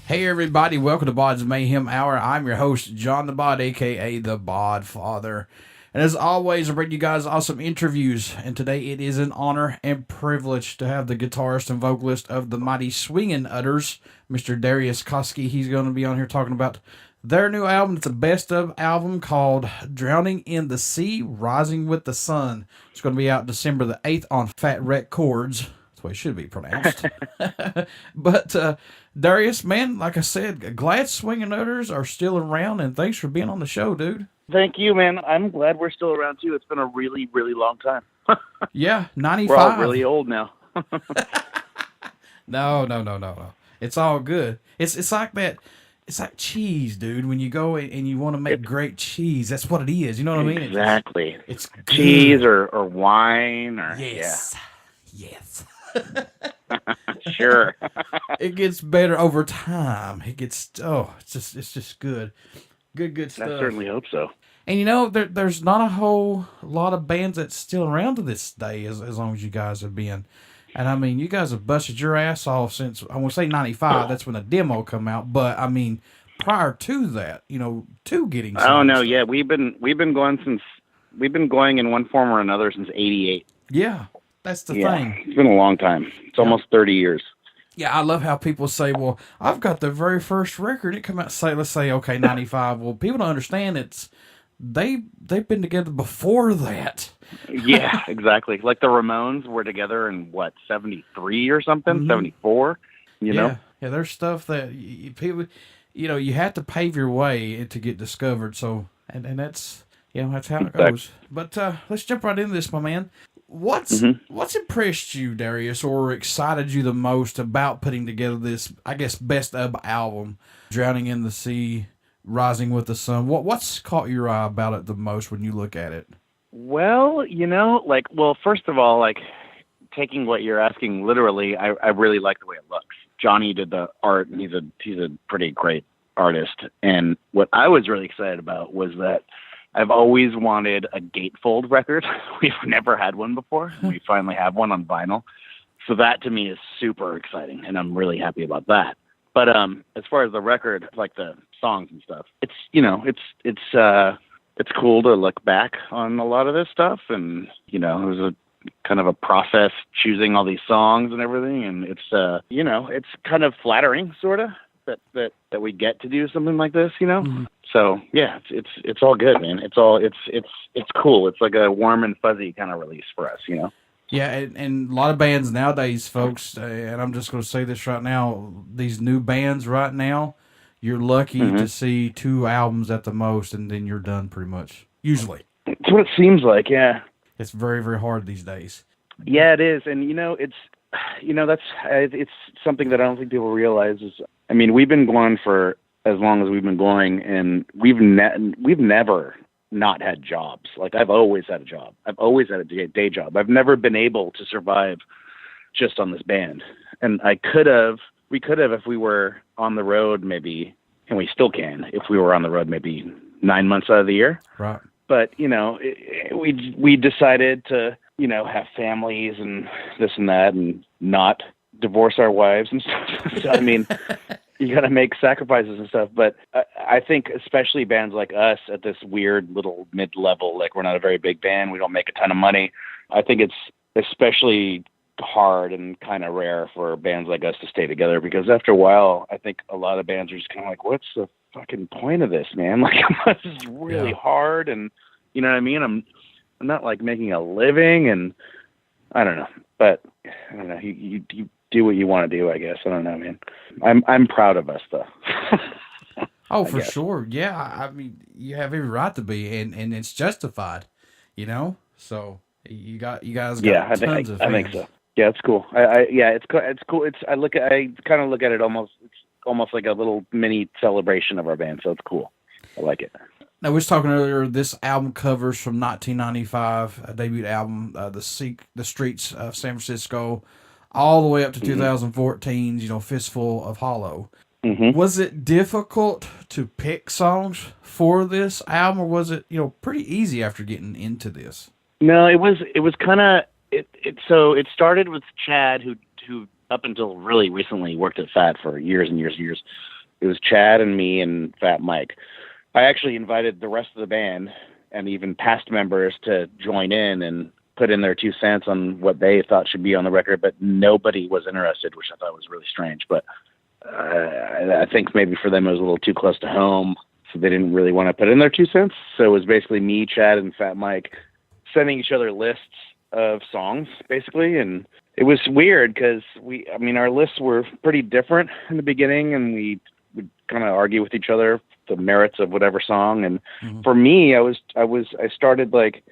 Hey everybody, welcome to BODS Mayhem Hour. I'm your host, John the Bod, aka the Bod Father. And as always, I bring you guys awesome interviews. And today it is an honor and privilege to have the guitarist and vocalist of the mighty Swingin Utters, Mr. Darius Koski. He's going to be on here talking about their new album. It's a best of album called Drowning in the Sea, Rising with the Sun. It's going to be out December the 8th on FAT WRECK CHORDS. That's the way it should be pronounced. But Darius, man, like I said, glad Swingin Utters are still around, and thanks for being on the show, dude. Thank you, man. I'm glad we're still around, too. It's been a really, really long time. Yeah, 95. We're all really old now. No. It's all good. It's like that. It's like cheese, dude. When you go and you want to make great cheese, that's what it is. You know what I mean? Exactly. It's good. Cheese or wine. Or Yes. Sure. It gets better over time. It's just good. Good stuff. I certainly hope so. And you know, there's not a whole lot of bands that's still around to this day as long as you guys have been. And I mean, you guys have busted your ass off since, I want to say 95, that's when the demo come out, but I mean, prior to that, you know, to getting Oh no, yeah, we've been going in one form or another since 88. Yeah, that's the thing. It's been a long time. It's almost 30 years. Yeah, I love how people say, well, I've got the very first record. It came out, let's say, okay, 95. Well, people don't understand they've been together before that. Yeah, exactly. Like the Ramones were together in, 73 or something? Mm-hmm. 74, you know? Yeah, there's stuff that people, you know, you have to pave your way to get discovered. So, and that's, that's how it goes. But let's jump right into this, my man. What's impressed you, Darius, or excited you the most about putting together this, I guess, best of album, Drowning in the Sea, Rising with the Sun? What's caught your eye about it the most when you look at it? Well, first of all, taking what you're asking literally, I really like the way it looks. Johnny did the art, and he's a pretty great artist. And what I was really excited about was that I've always wanted a gatefold record. We've never had one before. We finally have one on vinyl. So that to me is super exciting, and I'm really happy about that. But as far as the record, like the songs and stuff, it's cool to look back on a lot of this stuff, and it was a kind of a process choosing all these songs and everything, and it's kind of flattering, sort of, that we get to do something like this, Mm-hmm. So yeah, it's all good, man. It's cool. It's like a warm and fuzzy kind of release for us, Yeah, and a lot of bands nowadays, folks, and I'm just going to say this right now, these new bands right now, you're lucky to see 2 albums at the most, and then you're done pretty much. Usually. That's what it seems like, yeah. It's very, very hard these days. Yeah, it is. And, it's something that I don't think people realize is, I mean, we've been going for as long as we've been going, and we've never not had jobs. Like, I've always had a job. I've always had a day job. I've never been able to survive just on this band. And we could have if we were on the road maybe, and we still can, if we were on the road maybe 9 months out of the year. Right. But, we decided to, have families and this and that and not divorce our wives and stuff. So, I mean, you got to make sacrifices and stuff. But I think especially bands like us at this weird little mid-level, like we're not a very big band, we don't make a ton of money. I think it's especially hard and kind of rare for bands like us to stay together, because after a while, I think a lot of bands are just kind of like, what's the fucking point of this, man? Like, this is really hard, and you know what I mean? I'm not like making a living, and I don't know, but I don't know. You do what you want to do, I guess. I don't know, man. I'm proud of us, though. Oh, for sure. Yeah, I mean, you have every right to be, and it's justified, So you guys got tons of fans. I think so. Yeah, it's cool. It's cool. I kind of look at it almost like a little mini celebration of our band. So it's cool. I like it. Now, we was talking earlier, this album covers from 1995, a debut album, The Streets of San Francisco, all the way up to 2014's, Fistful of Hollow. Mm-hmm. Was it difficult to pick songs for this album, or was it, pretty easy after getting into this? No, it was kind of, so it started with Chad, who up until really recently worked at FAT for years and years and years. Chad and me and Fat Mike. I actually invited the rest of the band and even past members to join in and put in their 2 cents on what they thought should be on the record, but nobody was interested, which I thought was really strange. But I think maybe for them it was a little too close to home, so they didn't really want to put in their 2 cents. So it was basically me, Chad, and Fat Mike sending each other lists of songs, basically. And it was weird because our lists were pretty different in the beginning, and we would kind of argue with each other the merits of whatever song. And for me, I started like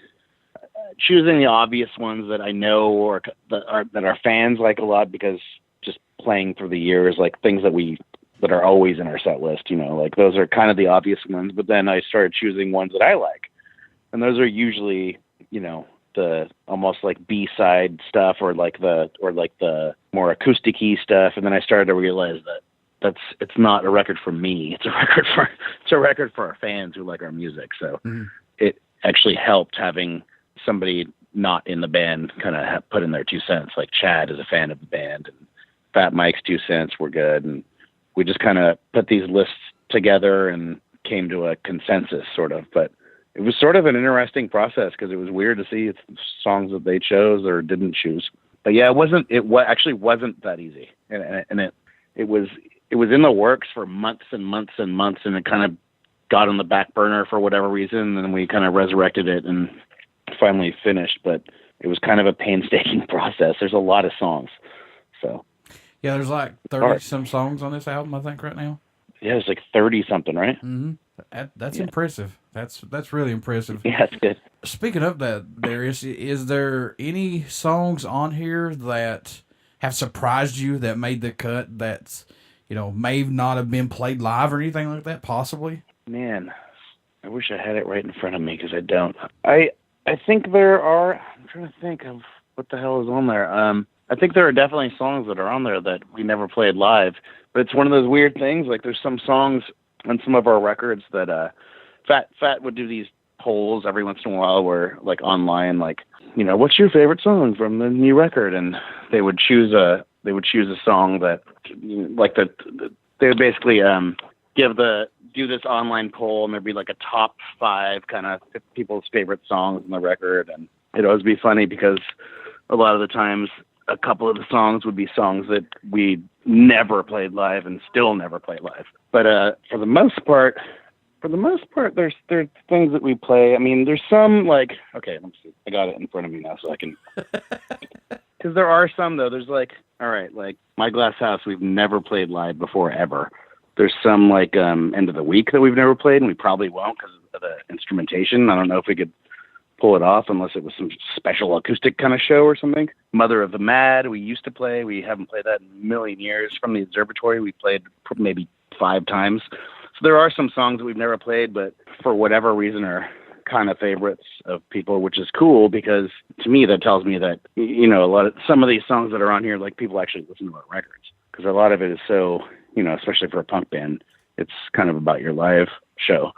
choosing the obvious ones that I know or that our fans like a lot, because just playing through the years, like things that are always in our set list, like those are kind of the obvious ones. But then I started choosing ones that I like, and those are usually, the almost like B-side stuff or like the more acoustic-y stuff. And then I started to realize that it's not a record for me. It's a record for our fans who like our music. So it actually helped having somebody not in the band kind of put in their 2 cents. Like Chad is a fan of the band, and Fat Mike's 2 cents were good. And we just kind of put these lists together and came to a consensus sort of. But it was sort of an interesting process because it was weird to see songs that they chose or didn't choose. But yeah, it actually wasn't that easy. And it was in the works for months and months and months, and it kind of got on the back burner for whatever reason. And then we kind of resurrected it and finally finished, but it was kind of a painstaking process. There's a lot of songs. So yeah, there's like 30 some songs on this album, I think, right now. Yeah, it's like 30 something, right? Mm-hmm. That's impressive. That's really impressive. Yeah, that's good. Speaking of that, Darius, is there any songs on here that have surprised you that made the cut that's, may not have been played live or anything like that, possibly? Man, I wish I had it right in front of me because I don't. I think there are. I'm trying to think of what the hell is on there. I think there are definitely songs that are on there that we never played live, but it's one of those weird things. Like there's some songs on some of our records that Fat would do these polls every once in a while where like online, like, what's your favorite song from the new record? And they would choose a song that like they would basically do this online poll, and there'd be like a top 5 kind of people's favorite songs on the record. And it'd always be funny because a lot of the times a couple of the songs would be songs that we never played live and still never play live. But for the most part, there's things that we play. I mean, there's some like, okay, let me see. I got it in front of me now so I can, because there are some though. There's like, all right, like My Glass House, we've never played live before ever. There's some like End of the Week that we've never played, and we probably won't because of the instrumentation. I don't know if we could pull it off unless it was some special acoustic kind of show or something. Mother of the Mad, we used to play. We haven't played that in a million years. From the Observatory, we played maybe 5 times. So there are some songs that we've never played, but for whatever reason are kind of favorites of people, which is cool because to me that tells me that, some of these songs that are on here, like people actually listen to our records, because a lot of it is so, especially for a punk band, it's kind of about your live show.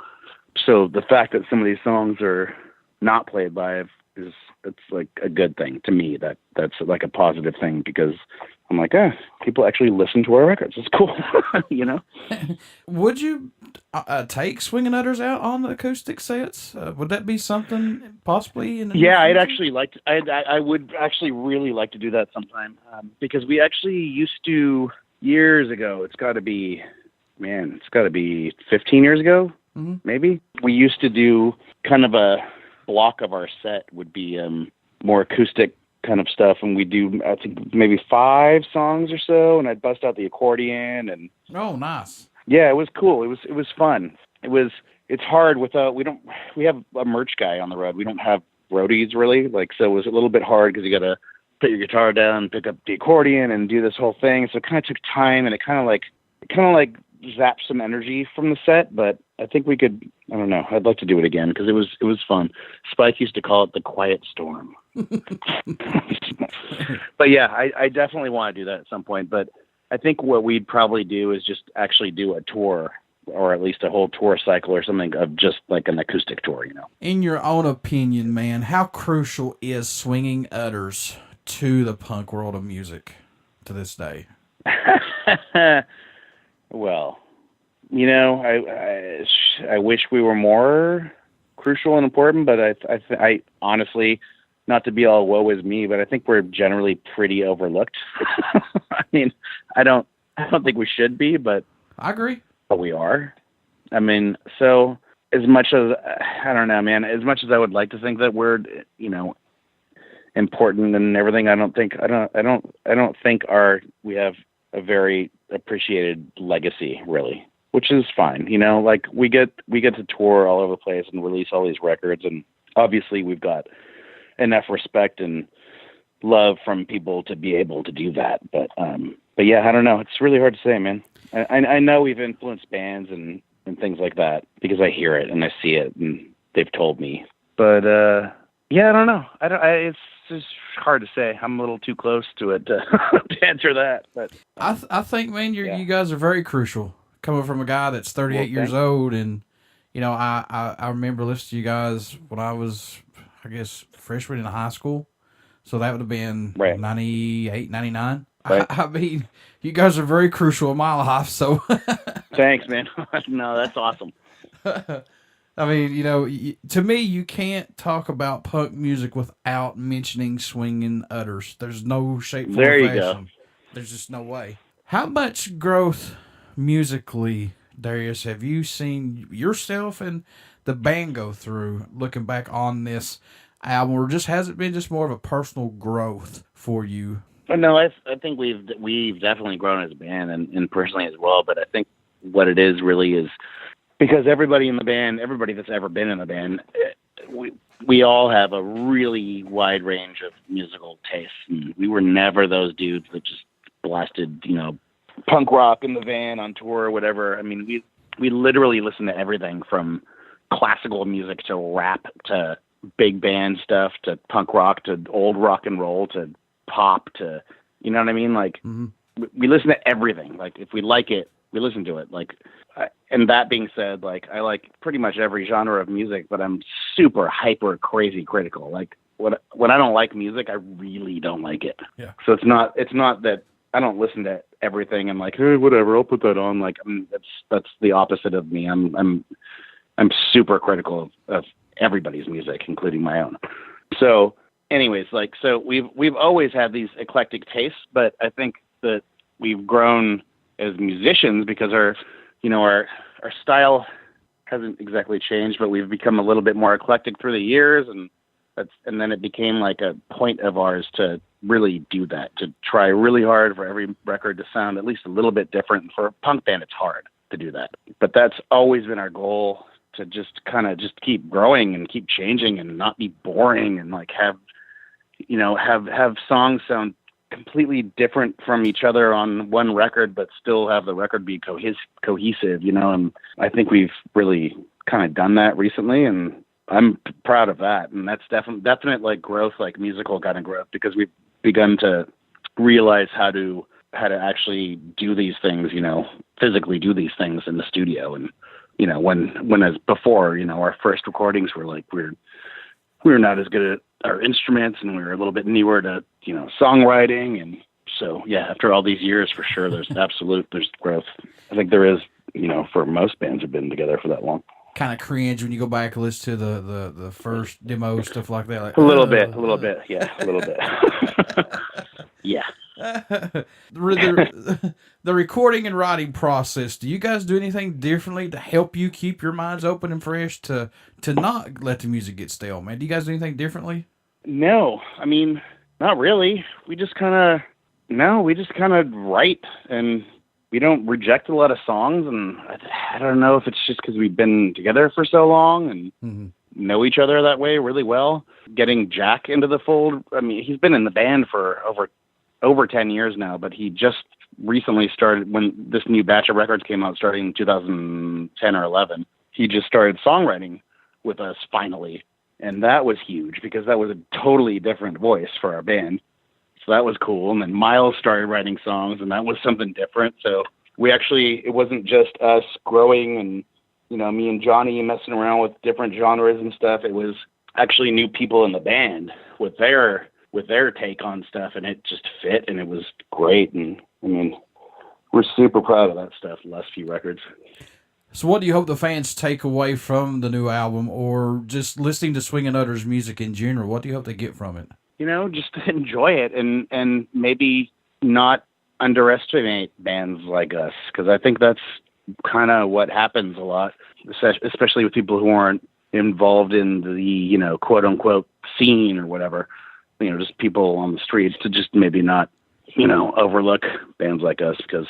So the fact that some of these songs are not played live it's like a good thing to me. That's like a positive thing because I'm like, people actually listen to our records. It's cool, Would you take Swingin Utters out on the acoustic sets? Would that be something possibly? I'd actually like to. I would actually really like to do that sometime because we actually used to years ago. It's got to be 15 years ago, maybe. We used to do kind of a block of our set would be more acoustic kind of stuff, and we do I think maybe 5 songs or so, and I'd bust out the accordion and oh nice. Yeah, it was cool. It was fun. It's hard without we have a merch guy on the road. We don't have roadies really, like, so it was a little bit hard because you got to put your guitar down, pick up the accordion and do this whole thing. So it kind of took time, and it kind of like zapped some energy from the set, but I think we could, I don't know, I'd like to do it again because it was fun. Spike used to call it the quiet storm. But yeah, I definitely want to do that at some point, but I think what we'd probably do is just actually do a tour, or at least a whole tour cycle or something of just like an acoustic tour, In your own opinion, man, how crucial is Swingin Utters to the punk world of music to this day? Well, I wish we were more crucial and important, but I honestly, not to be all woe is me, but I think we're generally pretty overlooked. I mean, I don't think we should be, but I agree. But we are. I mean, so as much as I don't know, man, as much as I would like to think that we're, important and everything, I don't think we have a very appreciated legacy, really, which is fine. Like we get to tour all over the place and release all these records, and obviously we've got enough respect and love from people to be able to do that. But yeah, I don't know. It's really hard to say, man. I know we've influenced bands and things like that because I hear it and I see it and they've told me. But yeah, I don't know. It's just hard to say. I'm a little too close to it to answer that. But I think, man, you guys are very crucial. Coming from a guy that's 38 years old, and I remember listening to you guys when I was, I guess, freshman in high school. So that would have been 98, 99. Right. I mean, you guys are very crucial in my life. So thanks, man. No, that's awesome. I mean, to me, you can't talk about punk music without mentioning Swingin Utters. There's no shape, form, there you fashion. go. There's just no way. How much growth musically, Darius, have you seen yourself and the band go through looking back on this album, or just has it been just more of a personal growth for you? No, I think we've definitely grown as a band and personally as well. But I think what it is really is because everybody in the band, everybody that's ever been in the band, we all have a really wide range of musical tastes. And we were never those dudes that just blasted, punk rock in the van on tour or whatever. I mean, we literally listen to everything from classical music to rap to big band stuff to punk rock to old rock and roll to pop to, you know what I mean? Like, we listen to everything. Like, if we like it, we listen to it. Like, and that being said, like, I like pretty much every genre of music, but I'm super hyper crazy critical. Like, when I don't like music, I really don't like it. Yeah. So it's not that I don't listen to everything. I'm like, hey, whatever, I'll put that on. Like, that's the opposite of me. I'm super critical of everybody's music, including my own. So anyways, like, so we've always had these eclectic tastes, but I think that we've grown as musicians because our style hasn't exactly changed, but we've become a little bit more eclectic through the years, and then it became like a point of ours to really do that, to try really hard for every record to sound at least a little bit different. For a punk band, it's hard to do that, but that's always been our goal, to just kind of just keep growing and keep changing and not be boring, and like have songs sound completely different from each other on one record, but still have the record be cohesive, and I think we've really kind of done that recently, and I'm proud of that. And that's definite like growth, like musical kind of growth, because we've begun to realize how to actually do these things, physically do these things in the studio. And, when as before, our first recordings were like, we were not as good at our instruments, and we were a little bit newer to, songwriting. And so, yeah, after all these years, for sure, there's growth. I think there is, for most bands who've been together for that long. Kind of cringe when you go back and listen to the first demo, stuff like that. Like, a little bit, yeah, a little bit. Yeah. The recording and writing process, do you guys do anything differently to help you keep your minds open and fresh to not let the music get stale, man? Do you guys do anything differently? No, I mean, not really. We just kind of write, and we don't reject a lot of songs. And I don't know if it's just because we've been together for so long and know each other that way really well. Getting Jack into the fold, I mean, he's been in the band for over 10 years now, but he just recently started, when this new batch of records came out starting in 2010 or 11, he just started songwriting with us finally. And that was huge because that was a totally different voice for our band. So that was cool. And then Miles started writing songs, and that was something different. So it wasn't just us growing and, me and Johnny messing around with different genres and stuff. It was actually new people in the band with their take on stuff, and it just fit, and it was great. And I mean, we're super proud of that stuff, the last few records. So what do you hope the fans take away from the new album, or just listening to Swingin Utters music in general? What do you hope they get from it? Just to enjoy it and maybe not underestimate bands like us, because I think that's kind of what happens a lot, especially with people who aren't involved in the, quote unquote scene or whatever, just people on the streets, to just maybe not, overlook bands like us, because,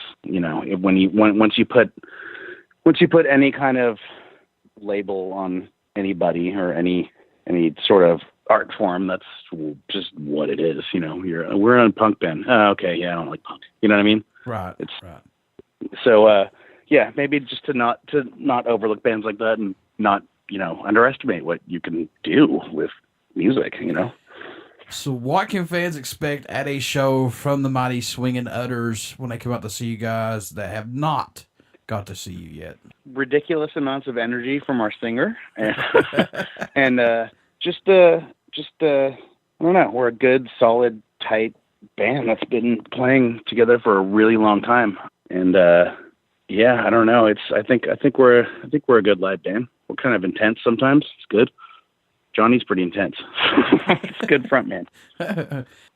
once you put any kind of label on anybody or any sort of art form, that's just what it is. We're a punk band. Oh, okay. Yeah. I don't like punk. You know what I mean? Right. Right. So, yeah, maybe just to not overlook bands like that, and not, underestimate what you can do with music, So what can fans expect at a show from the mighty Swingin Utters when they come out to see you guys that have not got to see you yet? Ridiculous amounts of energy from our singer, and just I don't know, we're a good, solid, tight band that's been playing together for a really long time, and yeah, I don't know. I think we're a good live band. We're kind of intense sometimes. It's good. Johnny's pretty intense. He's a good front man.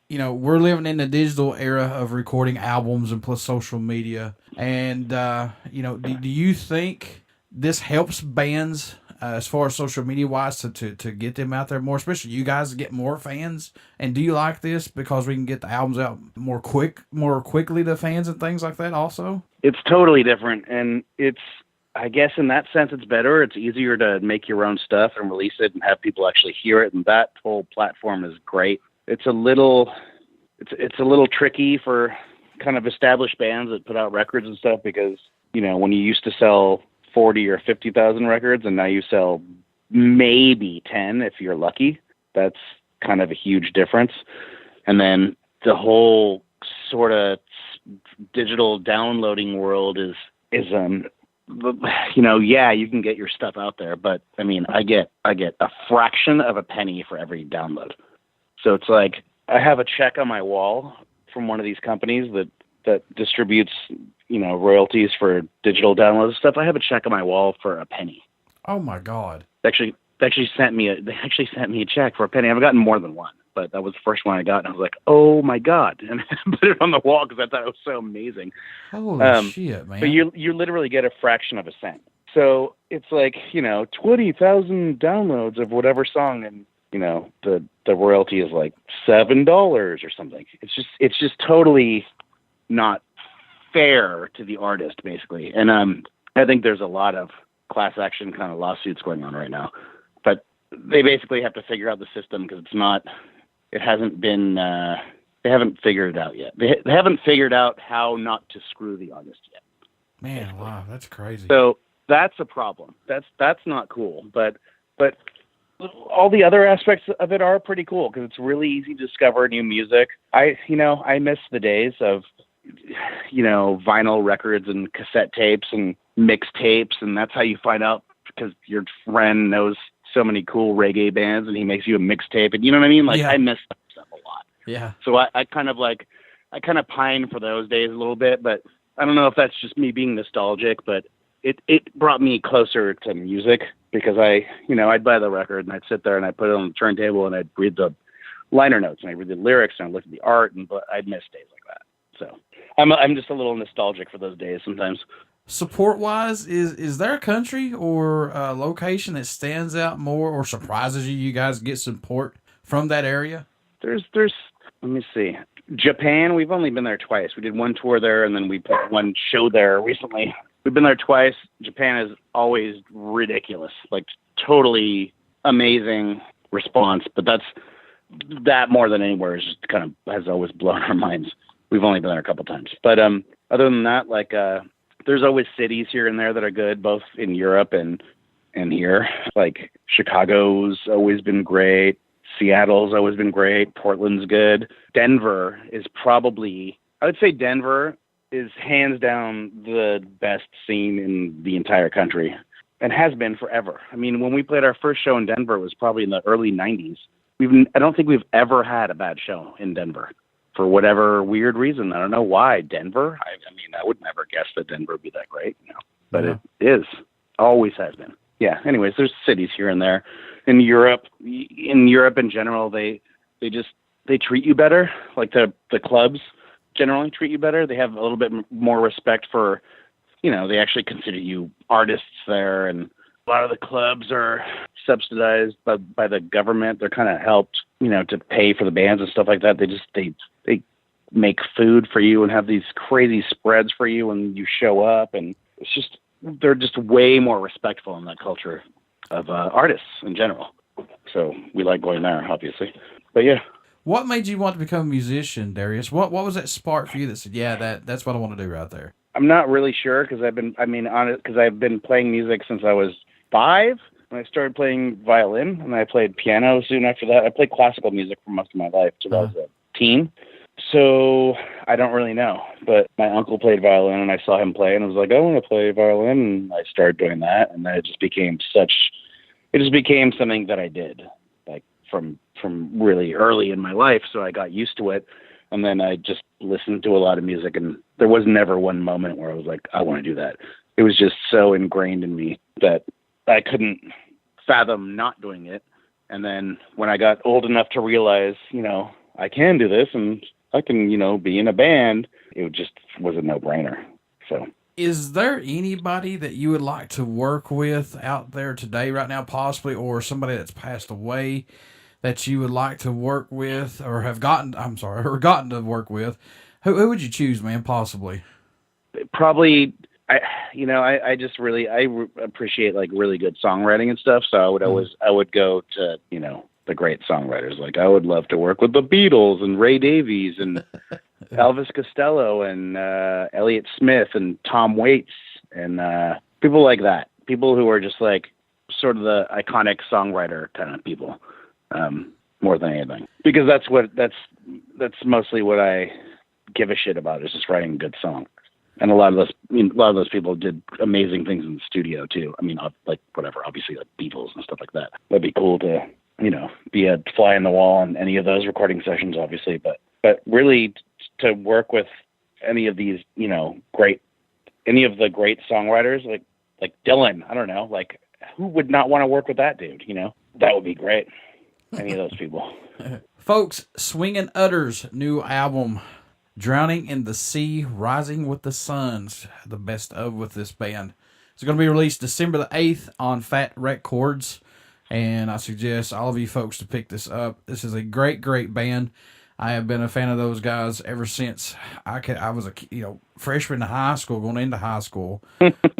We're living in the digital era of recording albums and plus social media. And, do you think this helps bands as far as social media wise to get them out there more, especially you guys get more fans? And do you like this because we can get the albums out more quickly to fans and things like that also? It's totally different. And I guess in that sense, it's better. It's easier to make your own stuff and release it and have people actually hear it. And that whole platform is great. It's a little tricky for kind of established bands that put out records and stuff, because, when you used to sell 40 or 50,000 records and now you sell maybe 10, if you're lucky, that's kind of a huge difference. And then the whole sort of digital downloading world is yeah, you can get your stuff out there, but I mean, I get a fraction of a penny for every download. So it's like, I have a check on my wall from one of these companies that distributes, royalties for digital download stuff. I have a check on my wall for a penny. Oh my God. They actually sent me a check for a penny. I've gotten more than one, but that was the first one I got, and I was like, oh my God, and I put it on the wall because I thought it was so amazing. Holy shit, man. But you literally get a fraction of a cent. So it's like, 20,000 downloads of whatever song, and the royalty is like $7 or something. It's just totally not fair to the artist, basically. And I think there's a lot of class action kind of lawsuits going on right now, but they basically have to figure out the system, because they haven't figured it out yet. They haven't figured out how not to screw the artist yet. Man, basically. Wow, that's crazy. So that's a problem. That's not cool, but all the other aspects of it are pretty cool, because it's really easy to discover new music. I miss the days of, vinyl records and cassette tapes and mixtapes, and that's how you find out, because your friend knows so many cool reggae bands and he makes you a mixtape, and you know what I mean? Like, yeah. I miss that stuff a lot. Yeah. So I kind of pine for those days a little bit, but I don't know if that's just me being nostalgic, but it brought me closer to music, because I'd buy the record and I'd sit there and I'd put it on the turntable and I'd read the liner notes and I'd read the lyrics and I'd look at the art, but I'd miss days like that. So I'm just a little nostalgic for those days sometimes. Support wise, is there a country or a location that stands out more or surprises you? You guys get support from that area? There's let me see. Japan, we've only been there twice. We did one tour there, and then we put one show there recently. We've been there twice. Japan is always ridiculous, like totally amazing response. But that more than anywhere is just kind of has always blown our minds. We've only been there a couple times. But other than that, like there's always cities here and there that are good, both in Europe and here. Like Chicago's always been great. Seattle's always been great. Portland's good. Denver is probably, I would say Denver is hands down the best scene in the entire country, and has been forever. I mean, when we played our first show in Denver, it was probably in the early 90s. I don't think we've ever had a bad show in Denver for whatever weird reason. I don't know why. Denver? I mean, I would never guess that Denver would be that great, but It is. Always has been. Yeah. Anyways, there's cities here and there. In Europe in general, they treat you better. Like the clubs generally treat you better. They have a little bit more respect for, they actually consider you artists there, and a lot of the clubs are subsidized by the government. They're kind of helped, to pay for the bands and stuff like that. They make food for you and have these crazy spreads for you when you show up, and they're just way more respectful in that culture of artists in general. So we like going there, obviously. But yeah. What made you want to become a musician, Darius? What was that spark for you that said, yeah, that's what I want to do right there? I'm not really sure because I've been playing music since I was 5 when I started playing violin, and I played piano soon after that. I played classical music for most of my life till I was a teen. So I don't really know, but my uncle played violin, and I saw him play, and I was like, I want to play violin, and I started doing that, and then it just became something that I did, like from really early in my life. So I got used to it, and then I just listened to a lot of music, and there was never one moment where I was like, I want to do that. It was just so ingrained in me that I couldn't fathom not doing it. And then when I got old enough to realize, I can do this, and I can, be in a band, it just was a no-brainer. So, is there anybody that you would like to work with out there today, right now, possibly, or somebody that's passed away that you would like to work with, or gotten to work with? Who would you choose, man, possibly? Probably, I appreciate like really good songwriting and stuff. So I would go to, the great songwriters. Like I would love to work with the Beatles and Ray Davies and Elvis Costello and Elliott Smith and Tom Waits and people like that. People who are just like sort of the iconic songwriter kind of people, more than anything. Because that's mostly what I give a shit about, is just writing good songs. And a lot of those people did amazing things in the studio too. I mean, like whatever, obviously like Beatles and stuff like that. That'd be cool to, be a fly in the wall on any of those recording sessions, obviously. But really to work with any of these, any of the great songwriters, like Dylan, I don't know, like who would not want to work with that dude? That would be great. Any of those people. Folks, Swingin Utters' new album, Drowning in the Sea, Rising with the Suns, the best of with this band. It's going to be released December the 8th on FAT WRECK CHORDS, and I suggest all of you folks to pick this up. This is a great, great band. I have been a fan of those guys ever since I was a freshman in high school, going into high school.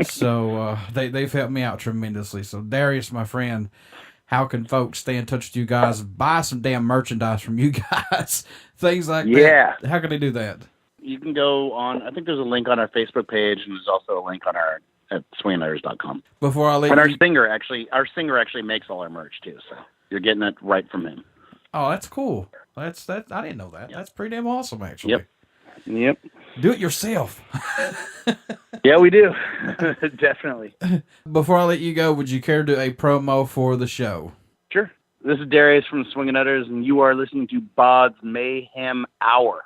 So they've helped me out tremendously. So Darius, my friend, how can folks stay in touch with you guys? Buy some damn merchandise from you guys, things like that. Yeah. How can they do that? You can go on, I think there's a link on our Facebook page, and there's also a link on at swinginutters.com. Before I leave, and our singer actually makes all our merch too, so you're getting it right from him. Oh, that's cool. That's I didn't know that. Yep. That's pretty damn awesome, actually. Yep. Do it yourself. Yeah, we do. Definitely. Before I let you go, would you care to do a promo for the show? Sure. This is Darius from Swingin Utters, and you are listening to BODS Mayhem Hour.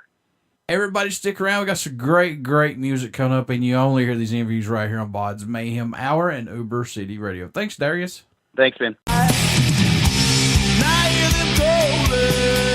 Everybody stick around. We got some great, great music coming up, and you only hear these interviews right here on BODS Mayhem Hour and Uber City Radio. Thanks, Darius. Thanks, man. Now you're the golden.